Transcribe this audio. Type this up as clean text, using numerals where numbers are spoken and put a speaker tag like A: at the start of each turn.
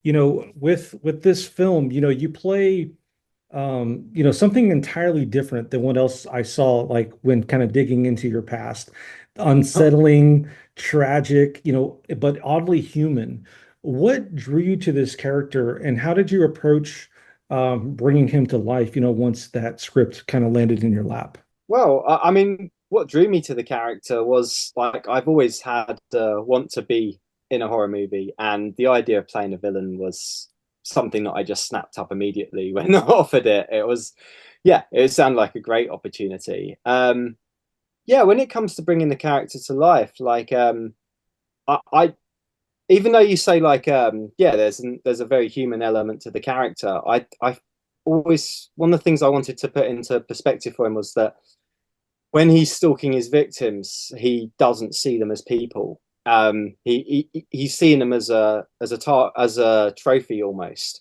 A: with this film, you play something entirely different than what else I saw, like when kind of digging into your past. Unsettling, tragic, but oddly human. What drew you to this character, and how did you approach bringing him to life, once that script kind of landed in your lap?
B: Well, I mean, what drew me to the character was like I've always had want to be in a horror movie, and the idea of playing a villain was something that I just snapped up immediately when offered it. Yeah, it sounded like a great opportunity. Yeah, when it comes to bringing the character to life, I even though you say yeah, there's a very human element to the character. I always one of the things I wanted to put into perspective for him was that when he's stalking his victims, he doesn't see them as people. He's seeing them as a trophy almost.